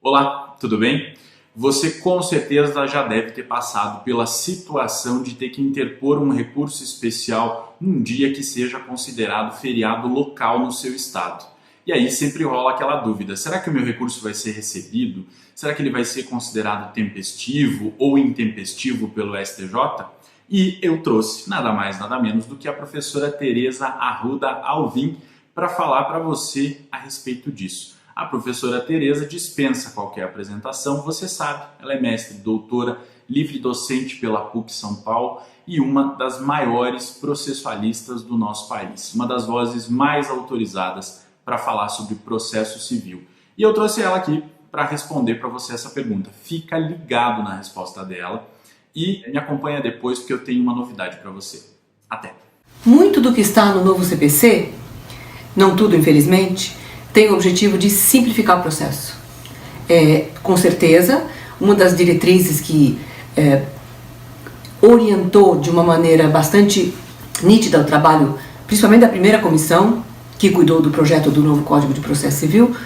Olá, tudo bem? Você com certeza já deve ter passado pela situação de ter que interpor um recurso especial num dia que seja considerado feriado local no seu estado. E aí sempre rola aquela dúvida, será que o meu recurso vai ser recebido? Será que ele vai ser considerado tempestivo ou intempestivo pelo STJ? E eu trouxe nada mais, nada menos do que a professora Tereza Arruda Alvim para falar para você a respeito disso. A professora Tereza dispensa qualquer apresentação, você sabe, ela é mestre, doutora, livre docente pela PUC São Paulo e uma das maiores processualistas do nosso país, uma das vozes mais autorizadas para falar sobre processo civil. E eu trouxe ela aqui para responder para você essa pergunta. Fica ligado na resposta dela e me acompanha depois porque eu tenho uma novidade para você. Até! Muito do que está no novo CPC, não tudo infelizmente, tem o objetivo de simplificar o processo. Com certeza, uma das diretrizes que orientou de uma maneira bastante nítida o trabalho, principalmente da primeira comissão, que cuidou do projeto do novo Código de Processo Civil,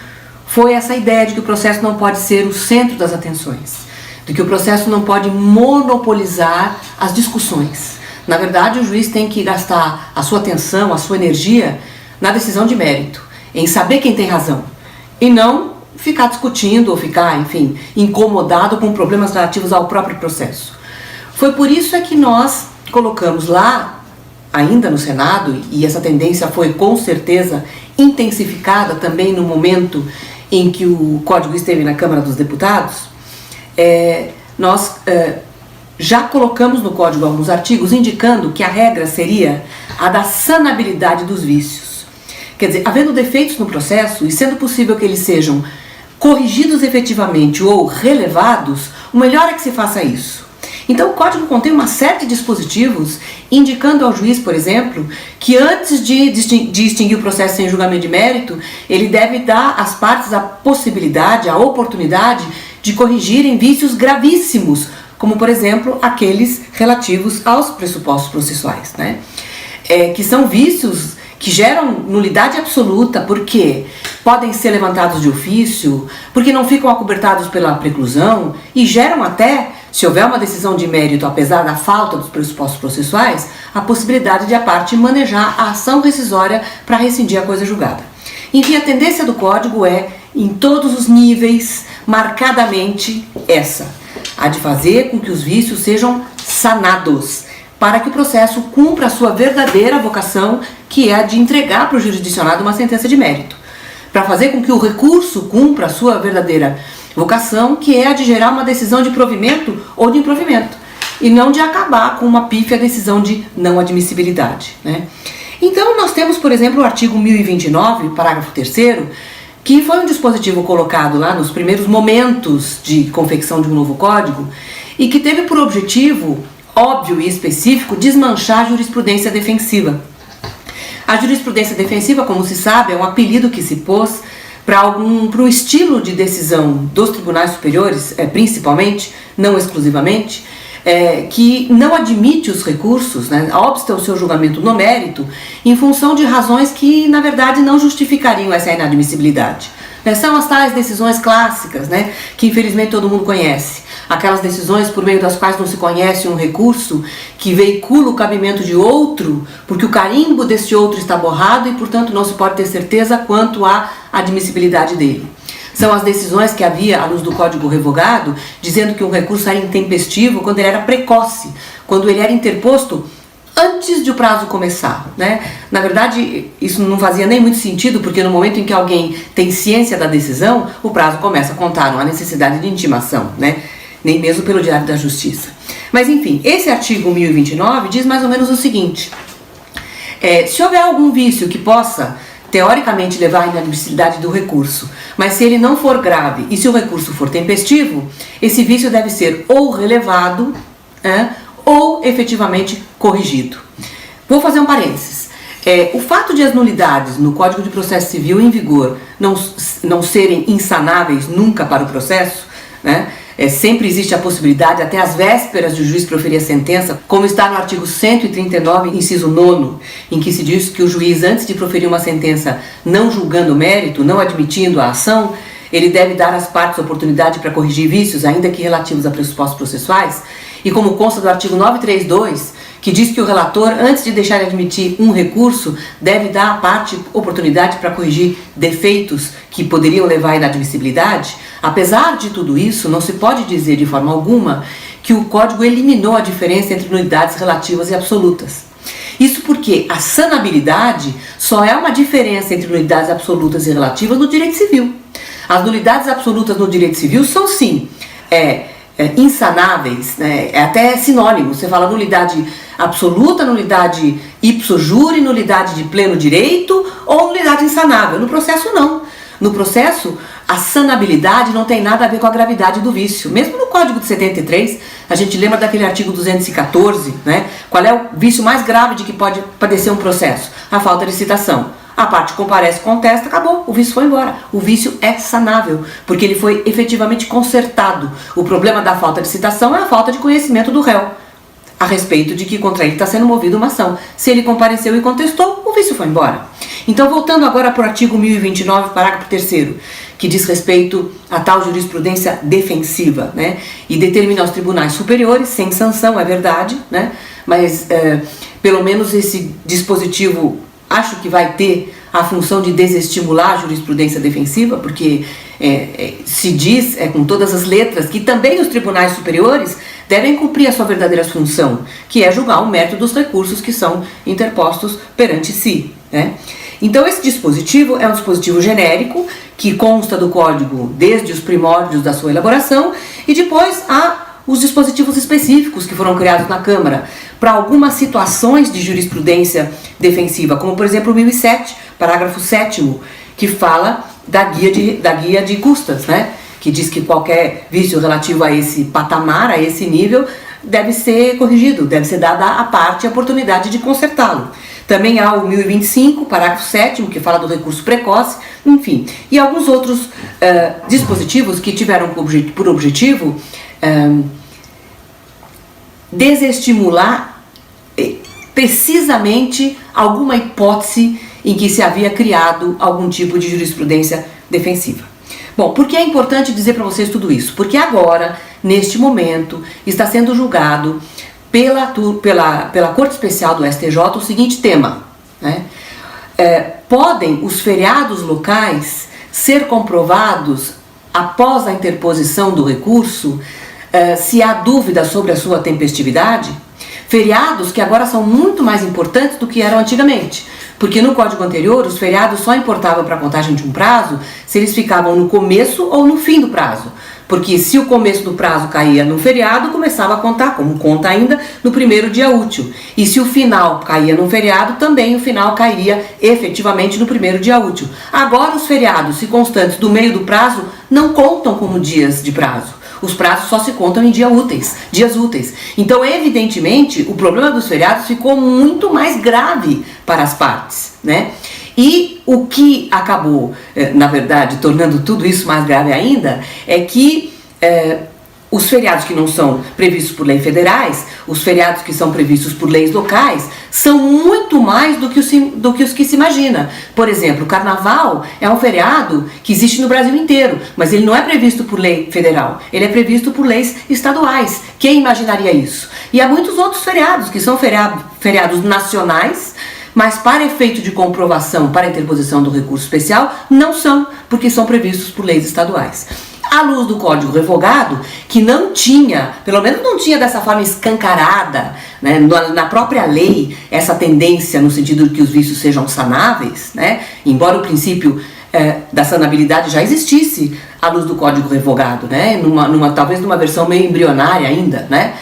foi essa ideia de que o processo não pode ser o centro das atenções, de que o processo não pode monopolizar as discussões. Na verdade, o juiz tem que gastar a sua atenção, a sua energia na decisão de mérito, em saber quem tem razão, e não ficar discutindo ou ficar, enfim, incomodado com problemas relativos ao próprio processo. Foi por isso que nós colocamos lá, ainda no Senado, e essa tendência foi com certeza intensificada também no momento em que o Código esteve na Câmara dos Deputados, nós já colocamos no Código alguns artigos indicando que a regra seria a da sanabilidade dos vícios. Quer dizer, havendo defeitos no processo e sendo possível que eles sejam corrigidos efetivamente ou relevados, o melhor é que se faça isso. Então o Código contém uma série de dispositivos indicando ao juiz, por exemplo, que antes de extinguir o processo sem julgamento de mérito, ele deve dar às partes a possibilidade, a oportunidade de corrigirem vícios gravíssimos, como por exemplo aqueles relativos aos pressupostos processuais, né? Que são vícios que geram nulidade absoluta, porque podem ser levantados de ofício, porque não ficam acobertados pela preclusão e geram até, se houver uma decisão de mérito, apesar da falta dos pressupostos processuais, a possibilidade de a parte manejar a ação rescisória para rescindir a coisa julgada. Enfim, a tendência do Código é, em todos os níveis, marcadamente essa, a de fazer com que os vícios sejam sanados, para que o processo cumpra a sua verdadeira vocação, que é a de entregar para o jurisdicionado uma sentença de mérito. Para fazer com que o recurso cumpra a sua verdadeira vocação, que é a de gerar uma decisão de provimento ou de improvimento, e não de acabar com uma pífia decisão de não admissibilidade, né? Então nós temos, por exemplo, o artigo 1029, parágrafo 3º, que foi um dispositivo colocado lá nos primeiros momentos de confecção de um novo código, e que teve por objetivo óbvio e específico, desmanchar a jurisprudência defensiva. A jurisprudência defensiva, como se sabe, é um apelido que se pôs para o estilo de decisão dos tribunais superiores, principalmente, não exclusivamente, que não admite os recursos, né, obsta o seu julgamento no mérito, em função de razões que, na verdade, não justificariam essa inadmissibilidade. São as tais decisões clássicas, né, que infelizmente todo mundo conhece. Aquelas decisões por meio das quais não se conhece um recurso que veicula o cabimento de outro, porque o carimbo desse outro está borrado e, portanto, não se pode ter certeza quanto à admissibilidade dele. São as decisões que havia, à luz do Código Revogado, dizendo que um recurso era intempestivo quando ele era precoce, quando ele era interposto antes de o prazo começar, né? Na verdade, isso não fazia nem muito sentido, porque no momento em que alguém tem ciência da decisão, o prazo começa a contar, não há necessidade de intimação, né? Nem mesmo pelo Diário da Justiça. Mas enfim, esse artigo 1029 diz mais ou menos o seguinte: se houver algum vício que possa, teoricamente, levar à inadmissibilidade do recurso, mas se ele não for grave e se o recurso for tempestivo, esse vício deve ser ou relevado, ou efetivamente corrigido. Vou fazer um parênteses. O fato de as nulidades no Código de Processo Civil em vigor não serem insanáveis nunca para o processo, né? Sempre existe a possibilidade, até às vésperas de o juiz proferir a sentença, como está no artigo 139, inciso 9º, em que se diz que o juiz, antes de proferir uma sentença não julgando o mérito, não admitindo a ação, ele deve dar às partes oportunidade para corrigir vícios, ainda que relativos a pressupostos processuais, e como consta do artigo 932, que diz que o relator, antes de deixar de admitir um recurso, deve dar à parte oportunidade para corrigir defeitos que poderiam levar à inadmissibilidade, apesar de tudo isso, não se pode dizer de forma alguma que o Código eliminou a diferença entre nulidades relativas e absolutas. Isso porque a sanabilidade só é uma diferença entre nulidades absolutas e relativas no direito civil. As nulidades absolutas no direito civil são sim insanáveis, né? É até sinônimo. Você fala nulidade absoluta, nulidade ipso jure, nulidade de pleno direito ou nulidade insanável. No processo não. No processo, a sanabilidade não tem nada a ver com a gravidade do vício. Mesmo no Código de 73, a gente lembra daquele artigo 214, né? Qual é o vício mais grave de que pode padecer um processo? A falta de citação. A parte comparece, contesta, acabou, o vício foi embora. O vício é sanável, porque ele foi efetivamente consertado. O problema da falta de citação é a falta de conhecimento do réu a respeito de que contra ele está sendo movida uma ação. Se ele compareceu e contestou, o vício foi embora. Então, voltando agora para o artigo 1029, parágrafo 3º, que diz respeito a tal jurisprudência defensiva, né? E determina aos tribunais superiores, sem sanção, é verdade, né? Mas pelo menos esse dispositivo acho que vai ter a função de desestimular a jurisprudência defensiva, porque se diz com todas as letras que também os tribunais superiores devem cumprir a sua verdadeira função, que é julgar o mérito dos recursos que são interpostos perante si, né? Então esse dispositivo é um dispositivo genérico que consta do Código desde os primórdios da sua elaboração, e depois há os dispositivos específicos que foram criados na Câmara para algumas situações de jurisprudência defensiva, como por exemplo o 1007, parágrafo 7º, que fala da guia de custas, né? Que diz que qualquer vício relativo a esse patamar, a esse nível, deve ser corrigido, deve ser dada à parte a oportunidade de consertá-lo. Também há o 1025, parágrafo 7º, que fala do recurso precoce, enfim. E alguns outros dispositivos que tiveram por objetivo desestimular precisamente alguma hipótese em que se havia criado algum tipo de jurisprudência defensiva. Bom, por que é importante dizer para vocês tudo isso? Porque agora, neste momento, está sendo julgado pela Corte Especial do STJ o seguinte tema, né? Podem os feriados locais ser comprovados após a interposição do recurso, se há dúvida sobre a sua tempestividade? Feriados que agora são muito mais importantes do que eram antigamente, porque no código anterior os feriados só importavam para a contagem de um prazo se eles ficavam no começo ou no fim do prazo, porque se o começo do prazo caía num feriado, começava a contar, como conta ainda, no primeiro dia útil, e se o final caía num feriado, também o final cairia efetivamente no primeiro dia útil. Agora os feriados, se constantes do meio do prazo, não contam como dias de prazo. Os prazos só se contam em dias úteis. Então, evidentemente, o problema dos feriados ficou muito mais grave para as partes, né? E o que acabou, na verdade, tornando tudo isso mais grave ainda, é que os feriados que não são previstos por leis federais, os feriados que são previstos por leis locais, são muito mais do que os que se imagina. Por exemplo, o Carnaval é um feriado que existe no Brasil inteiro, mas ele não é previsto por lei federal, ele é previsto por leis estaduais. Quem imaginaria isso? E há muitos outros feriados que são feriados nacionais, mas para efeito de comprovação, para interposição do recurso especial, não são, porque são previstos por leis estaduais. À luz do Código Revogado, que não tinha, pelo menos não tinha dessa forma escancarada, né, na própria lei, essa tendência no sentido de que os vícios sejam sanáveis, né, embora o princípio da sanabilidade já existisse à luz do Código Revogado, né, talvez numa versão meio embrionária ainda, né,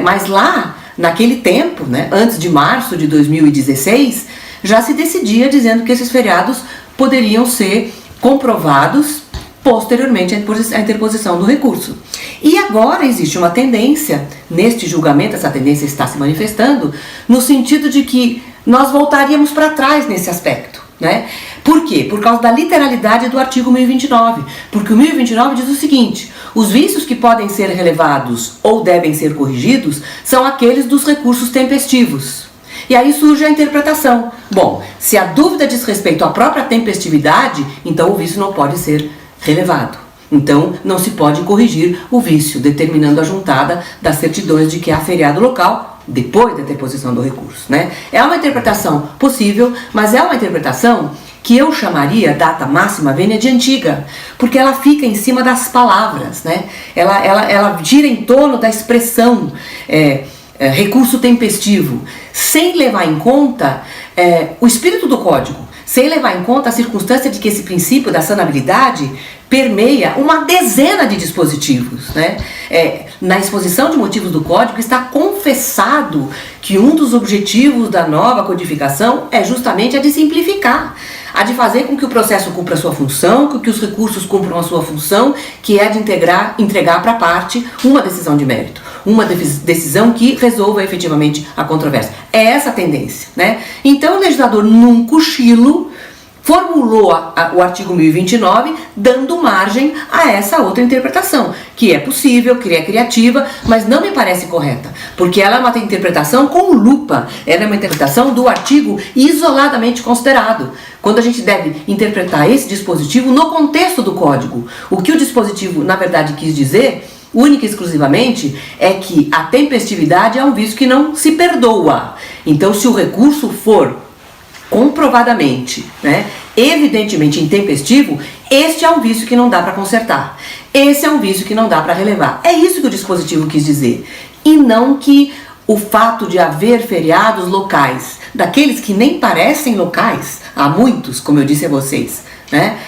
mas lá, naquele tempo, né, antes de março de 2016, já se decidia dizendo que esses feriados poderiam ser comprovados posteriormente à interposição do recurso. E agora existe uma tendência, neste julgamento, essa tendência está se manifestando, no sentido de que nós voltaríamos para trás nesse aspecto, né? Por quê? Por causa da literalidade do artigo 1029, porque o 1029 diz o seguinte: os vícios que podem ser relevados ou devem ser corrigidos são aqueles dos recursos tempestivos. E aí surge a interpretação. Bom, se a dúvida diz respeito à própria tempestividade, então o vício não pode ser relevado. Então, não se pode corrigir o vício, determinando a juntada das certidões de que há feriado local depois da deposição do recurso, né? É uma interpretação possível, mas é uma interpretação que eu chamaria data máxima vênia de antiga, porque ela fica em cima das palavras, né? Ela gira em torno da expressão recurso tempestivo, sem levar em conta o espírito do Código, sem levar em conta a circunstância de que esse princípio da sanabilidade permeia uma dezena de dispositivos, né? Na exposição de motivos do Código está confessado que um dos objetivos da nova codificação é justamente a de simplificar, a de fazer com que o processo cumpra a sua função, com que os recursos cumpram a sua função, que é de entregar para a parte uma decisão de mérito, uma decisão que resolva efetivamente a controvérsia. É essa a tendência, né? Então o legislador, num cochilo, formulou o artigo 1029, dando margem a essa outra interpretação, que é possível, que é criativa, mas não me parece correta, porque ela é uma interpretação com lupa, ela é uma interpretação do artigo isoladamente considerado, quando a gente deve interpretar esse dispositivo no contexto do Código. O que o dispositivo, na verdade, quis dizer, única e exclusivamente, é que a tempestividade é um vício que não se perdoa. Então, se o recurso for comprovadamente, né, evidentemente intempestivo, este é um vício que não dá para consertar. Esse é um vício que não dá para relevar. É isso que o dispositivo quis dizer. E não que o fato de haver feriados locais, daqueles que nem parecem locais, há muitos, como eu disse a vocês, né,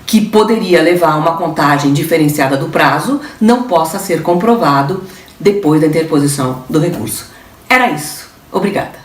que poderia levar a uma contagem diferenciada do prazo, não possa ser comprovado depois da interposição do recurso. Era isso. Obrigada.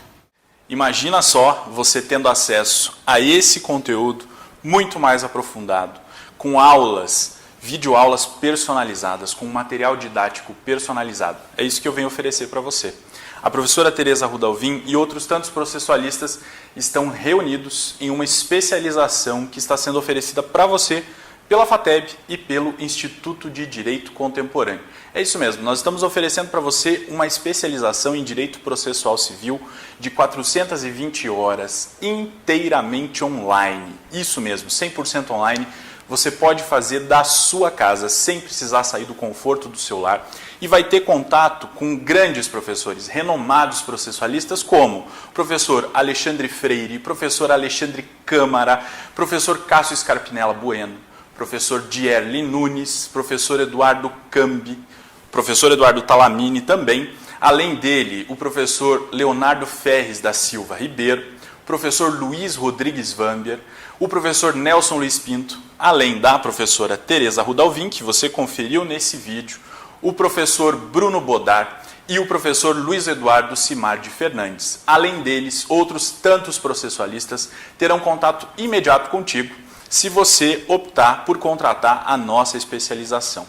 Imagina só você tendo acesso a esse conteúdo muito mais aprofundado, com aulas, videoaulas personalizadas, com material didático personalizado. É isso que eu venho oferecer para você. A professora Tereza Arruda Alvim e outros tantos processualistas estão reunidos em uma especialização que está sendo oferecida para você pela FATEB e pelo Instituto de Direito Contemporâneo. É isso mesmo, nós estamos oferecendo para você uma especialização em Direito Processual Civil de 420 horas, inteiramente online. Isso mesmo, 100% online. Você pode fazer da sua casa, sem precisar sair do conforto do seu lar, e vai ter contato com grandes professores, renomados processualistas, como o professor Alexandre Freire, professor Alexandre Câmara, professor Cássio Scarpinella Bueno, professor Dierli Nunes, professor Eduardo Cambi, professor Eduardo Talamini também, além dele, o professor Leonardo Ferres da Silva Ribeiro, professor Luiz Rodrigues Vambier, o professor Nelson Luiz Pinto, além da professora Tereza Arruda Alvim, que você conferiu nesse vídeo, o professor Bruno Bodar e o professor Luiz Eduardo Simardi Fernandes. Além deles, outros tantos processualistas terão contato imediato contigo, se você optar por contratar a nossa especialização.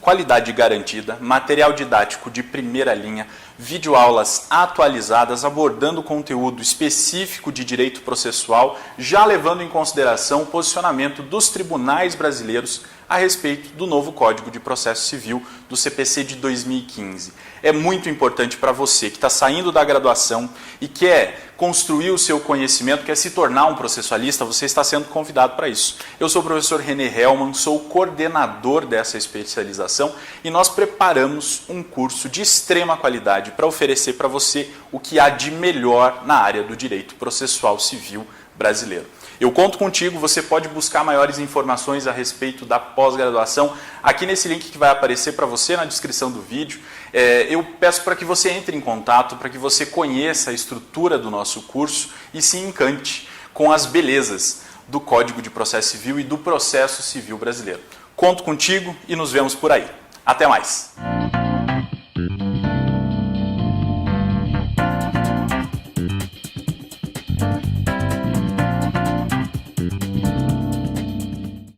Qualidade garantida, material didático de primeira linha, videoaulas atualizadas abordando conteúdo específico de direito processual, já levando em consideração o posicionamento dos tribunais brasileiros a respeito do novo Código de Processo Civil do CPC de 2015. É muito importante para você que está saindo da graduação e quer construir o seu conhecimento, quer se tornar um processualista, você está sendo convidado para isso. Eu sou o professor René Hellman, sou o coordenador dessa especialização e nós preparamos um curso de extrema qualidade para oferecer para você o que há de melhor na área do direito processual civil brasileiro. Eu conto contigo, você pode buscar maiores informações a respeito da pós-graduação aqui nesse link que vai aparecer para você na descrição do vídeo. Eu peço para que você entre em contato, para que você conheça a estrutura do nosso curso e se encante com as belezas do Código de Processo Civil e do processo civil brasileiro. Conto contigo e nos vemos por aí. Até mais!